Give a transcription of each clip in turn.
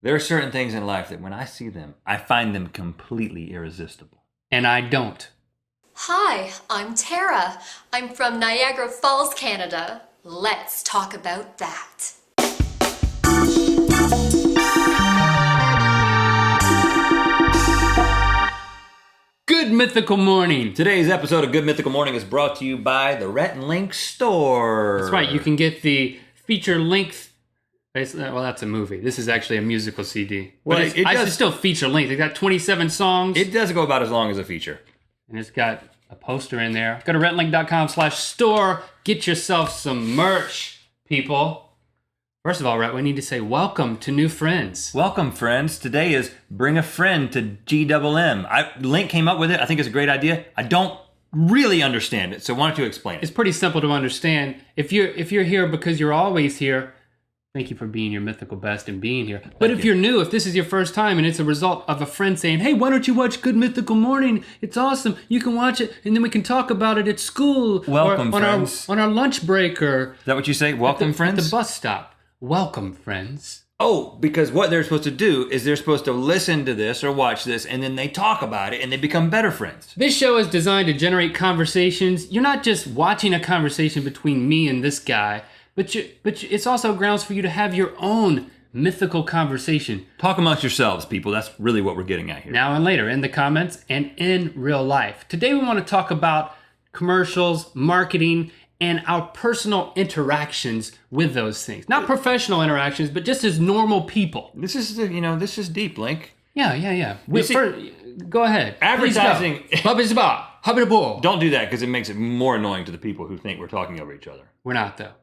There are certain things in life that when I see them, I find them completely irresistible. And I don't. Hi, I'm Tara. I'm from Niagara Falls, Canada. Let's talk about that. Good Mythical Morning. Today's episode of Good Mythical Morning is brought to you by the Rhett and Link store. That's right. You can get the feature-length. Well, that's a movie. This is actually a musical CD. Well, but it's still feature-length. It's got 27 songs. It does go about as long as a feature. And it's got a poster in there. Go to RhettandLink.com/store. Get yourself some merch, people. First of all, Rhett, we need to say welcome to new friends. Welcome, friends. Today is Bring a Friend to GMM. Link came up with it. I think it's a great idea. I don't really understand it, so why don't you explain it? It's pretty simple to understand. If you're here because you're always here, thank you for being your mythical best and being here. But if you're new, if this is your first time and it's a result of a friend saying, hey, why don't you watch Good Mythical Morning? It's awesome. You can watch it and then we can talk about it at school. Welcome, or friends. On our lunch break or... Is that what you say? Welcome, friends? At the bus stop. Welcome, friends. Oh, because what they're supposed to do is they're supposed to listen to this or watch this and then they talk about it and they become better friends. This show is designed to generate conversations. You're not just watching a conversation between me and this guy, but it's also grounds for you to have your own mythical conversation. Talk amongst yourselves, people. That's really what we're getting at here. Now and later, in the comments and in real life. Today we want to talk about commercials, marketing, and our personal interactions with those things. Not professional interactions, but just as normal people. This is deep, Link. Yeah. Go ahead. Advertising. Don't Don't do that because it makes it more annoying to the people who think we're talking over each other. We're not, though.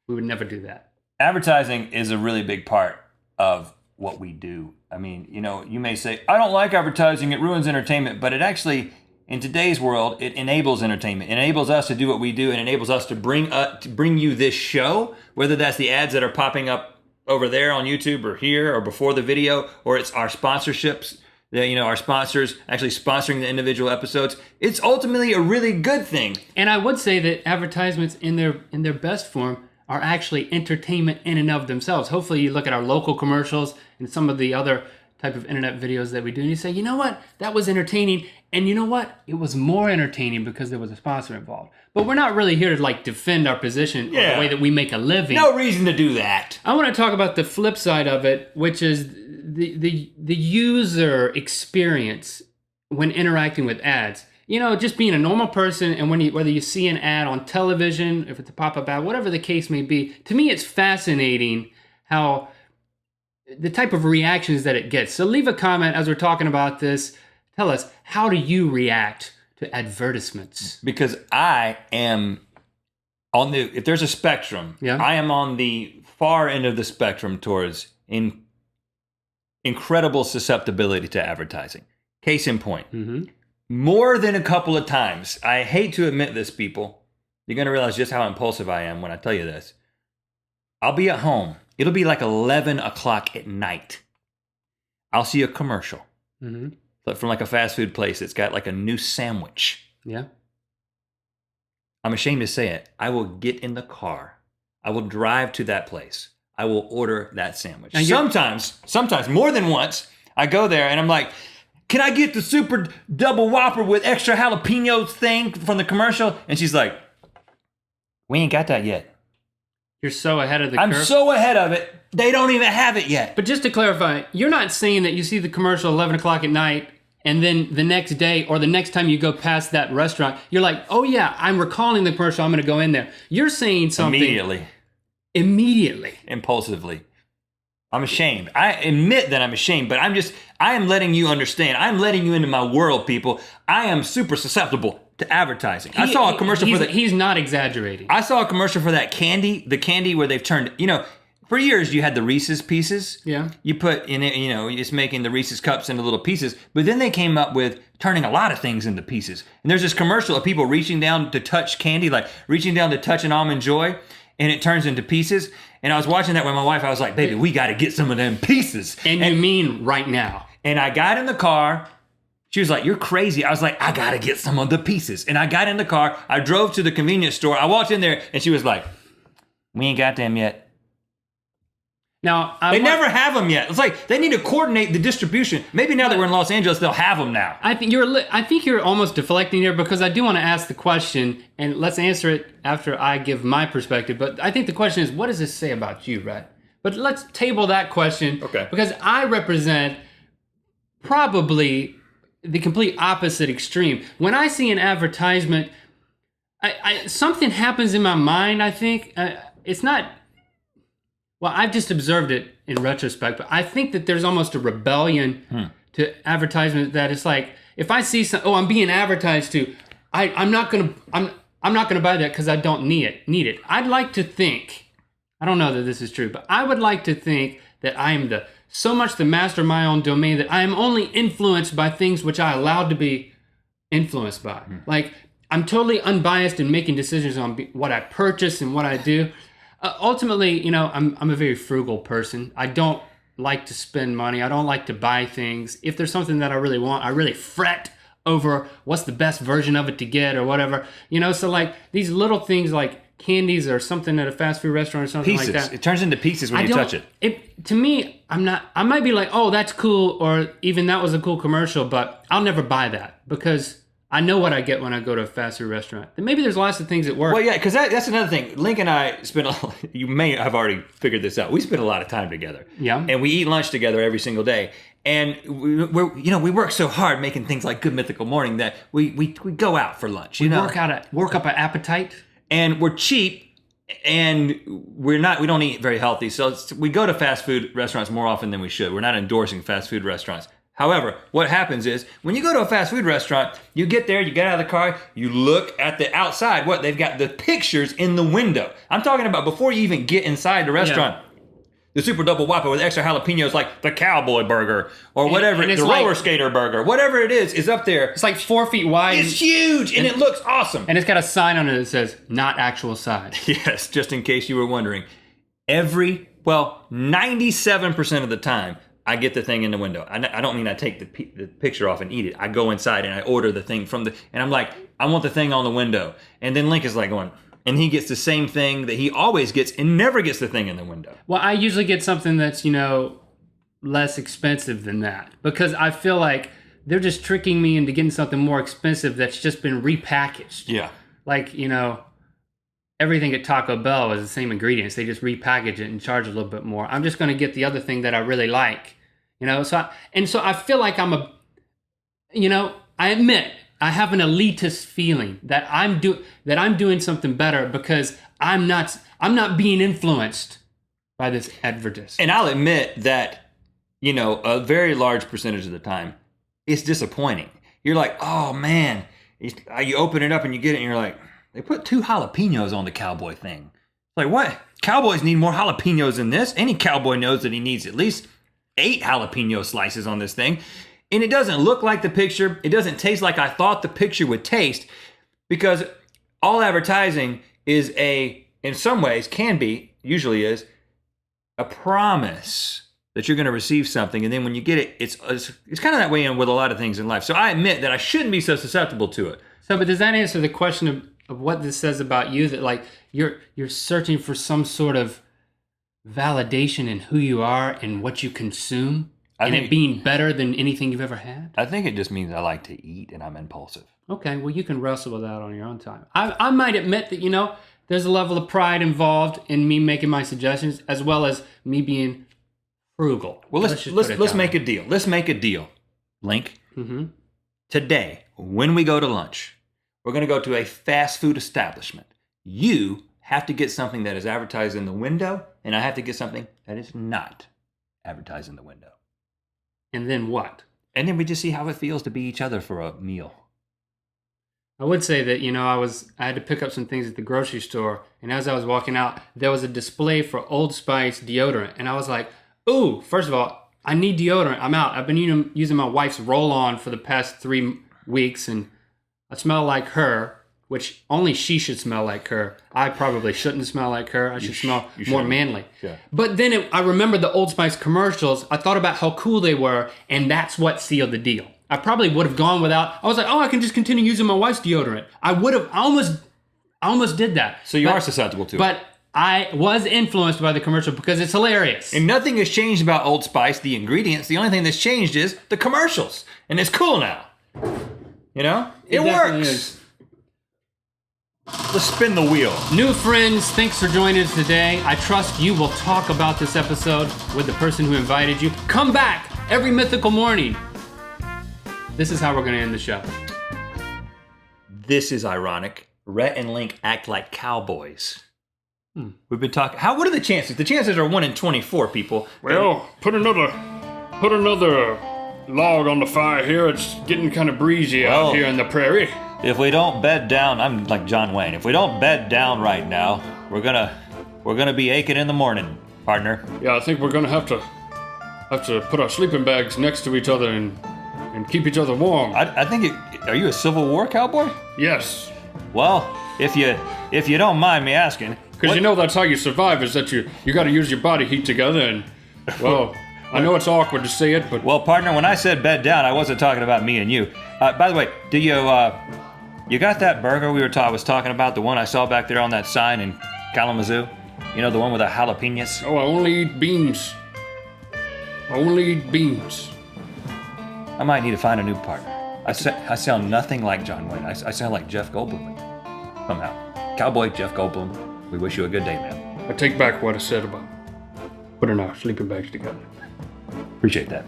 We would never do that. Advertising is a really big part of what we do. I mean, you may say, I don't like advertising, it ruins entertainment, but it actually, in today's world, it enables entertainment. It enables us to do what we do and enables us to bring you this show, whether that's the ads that are popping up over there on YouTube or here or before the video, or it's our sponsorships, our sponsors actually sponsoring the individual episodes. It's ultimately a really good thing. And I would say that advertisements in their best form are actually entertainment in and of themselves. Hopefully you look at our local commercials and some of the other type of internet videos that we do and you say, you know what, that was entertaining. And you know what, it was more entertaining because there was a sponsor involved. But we're not really here to defend our position or the way that we make a living. No reason to do that. I want to talk about the flip side of it, which is the user experience when interacting with ads. Just being a normal person, and whether you see an ad on television, if it's a pop-up ad, whatever the case may be, to me it's fascinating how the type of reactions that it gets. So leave a comment as we're talking about this. Tell us, how do you react to advertisements? Because I am if there's a spectrum, I am on the far end of the spectrum towards incredible susceptibility to advertising. Case in point. Mm-hmm. More than a couple of times, I hate to admit this, people. You're going to realize just how impulsive I am when I tell you this. I'll be at home. It'll be like 11 o'clock at night. I'll see a commercial from like a fast food place that's got like a new sandwich. Yeah. I'm ashamed to say it. I will get in the car. I will drive to that place. I will order that sandwich. Sometimes, more than once, I go there and I'm like, can I get the super double whopper with extra jalapenos thing from the commercial? And she's like, we ain't got that yet. You're so ahead of the curve. I'm so ahead of it, they don't even have it yet. But just to clarify, you're not saying that you see the commercial 11 o'clock at night and then the next day or the next time you go past that restaurant, you're like, oh yeah, I'm recalling the commercial, I'm going to go in there. You're saying something. Immediately. Impulsively. I'm ashamed. I admit that I'm ashamed, but I am letting you understand. I'm letting you into my world, people. I am super susceptible to advertising. I saw a commercial for that. He's not exaggerating. I saw a commercial for that candy, the candy where they've turned, for years you had the Reese's Pieces. Yeah. You put in it, you're just making the Reese's cups into little pieces, but then they came up with turning a lot of things into pieces. And there's this commercial of people reaching down to touch candy, like reaching down to touch an Almond Joy, and it turns into pieces. And I was watching that with my wife. I was like, baby, we got to get some of them pieces. And you mean right now. And I got in the car. She was like, you're crazy. I was like, I got to get some of the pieces. And I got in the car. I drove to the convenience store. I walked in there and she was like, we ain't got them yet. Now, They never have them yet. It's like they need to coordinate the distribution. Maybe now that we're in Los Angeles, they'll have them now. I think you're almost deflecting here because I do want to ask the question, and let's answer it after I give my perspective. But I think the question is, what does this say about you, Rhett? But let's table that question. Okay. Because I represent probably the complete opposite extreme. When I see an advertisement, something happens in my mind. I think it's not. Well, I've just observed it in retrospect, but I think that there's almost a rebellion to advertisement that it's like, if I see I'm being advertised to, I'm not gonna buy that because I don't need it. I'd like to think, I don't know that this is true, but I would like to think that I am so much the master of my own domain that I am only influenced by things which I allowed to be influenced by. Like, I'm totally unbiased in making decisions on what I purchase and what I do. Ultimately, I'm a very frugal person. I don't like to spend money. I don't like to buy things. If there's something that I really want, I really fret over what's the best version of it to get or whatever. So like these little things like candies or something at a fast food restaurant or something Pieces. like that. It turns into pieces when you touch it. To me, I might be like, oh, that's cool, or even that was a cool commercial, but I'll never buy that because I know what I get when I go to a fast food restaurant. And maybe there's lots of things that work. Well, yeah, because that's another thing. Link and I you may have already figured this out. We spend a lot of time together. Yeah. And we eat lunch together every single day. And we work so hard making things like Good Mythical Morning that we go out for lunch. We work up an appetite. And we're cheap, and we don't eat very healthy. So we go to fast food restaurants more often than we should. We're not endorsing fast food restaurants. However, what happens is when you go to a fast food restaurant, you get there, you get out of the car, you look at the outside. What? They've got the pictures in the window. I'm talking about before you even get inside the restaurant. Yeah. The Super Double Whopper with extra jalapenos, like the Cowboy Burger or whatever, the Roller Skater Burger, whatever it is up there. It's like 4 feet wide. It's huge, and it looks awesome. And it's got a sign on it that says, not actual size. Yes, just in case you were wondering. 97% of the time, I get the thing in the window. I don't mean I take the picture off and eat it. I go inside and I order the thing and I'm like, I want the thing on the window. And then Link is like going, and he gets the same thing that he always gets and never gets the thing in the window. Well, I usually get something that's, less expensive than that because I feel like they're just tricking me into getting something more expensive that's just been repackaged. Yeah. Like, everything at Taco Bell is the same ingredients. They just repackage it and charge a little bit more. I'm just going to get the other thing that I really like. So I feel like I admit I have an elitist feeling that I'm doing something better because I'm not being influenced by this advertisement. And I'll admit that, a very large percentage of the time, it's disappointing. You're like, oh man, you open it up and you get it and you're like, they put 2 jalapenos on the cowboy thing. Like what? Cowboys need more jalapenos than this. Any cowboy knows that he needs at least 8 jalapeno slices on this thing. And it doesn't look like the picture. It doesn't taste like I thought the picture would taste because all advertising is in some ways usually is a promise that you're going to receive something. And then when you get it, it's kind of that way with a lot of things in life. So I admit that I shouldn't be so susceptible to it. So, but does that answer the question of what this says about you, that like you're searching for some sort of validation in who you are and what you consume and it being better than anything you've ever had? I think it just means I like to eat and I'm impulsive. Okay, well, you can wrestle with that on your own time. I might admit that, there's a level of pride involved in me making my suggestions as well as me being frugal. Well, let's make a deal. Let's make a deal, Link. Mm-hmm. Today, when we go to lunch, we're going to go to a fast food establishment. You have to get something that is advertised in the window, and I have to get something that is not advertised in the window. And then what? And then we just see how it feels to be each other for a meal. I would say that, I had to pick up some things at the grocery store, and as I was walking out, there was a display for Old Spice deodorant, and I was like, ooh, first of all, I need deodorant. I'm out. I've been using my wife's roll-on for the past 3 weeks, and I smell like her, which only she should smell like her. I probably shouldn't smell like her. I should smell more manly. Yeah. But then I remembered the Old Spice commercials. I thought about how cool they were, and that's what sealed the deal. I probably would have gone without. I was like, oh, I can just continue using my wife's deodorant. I almost did that. So you are susceptible to it. But I was influenced by the commercial because it's hilarious. And nothing has changed about Old Spice, the ingredients. The only thing that's changed is the commercials. And it's cool now. You know? It definitely works. is. Let's spin the wheel. New friends, thanks for joining us today. I trust you will talk about this episode with the person who invited you. Come back every mythical morning. This is how we're going to end the show. This is ironic. Rhett and Link act like cowboys. We've been talking. What are the chances? The chances are 1 in 24, people. Well, put another log on the fire here. It's getting kind of breezy out here in the prairie. If we don't bed down, I'm like John Wayne. If we don't bed down right now, we're gonna be aching in the morning, partner. Yeah, I think we're gonna have to put our sleeping bags next to each other and keep each other warm. I think. Are you a Civil War cowboy? Yes, Well, if you don't mind me asking, because you know that's how you survive. Is that you got to use your body heat together. And well, I know it's awkward to say it, but well, partner, when I said bed down, I wasn't talking about me and you. By the way, do you got that burger I was talking about, the one I saw back there on that sign in Kalamazoo? You know, the one with the jalapenos? I only eat beans. I only eat beans. I might need to find a new partner. I sound nothing like John Wayne. I sound like Jeff Goldblum somehow. Cowboy Jeff Goldblum, we wish you a good day, man. I take back what I said about putting our sleeping bags together. Appreciate that.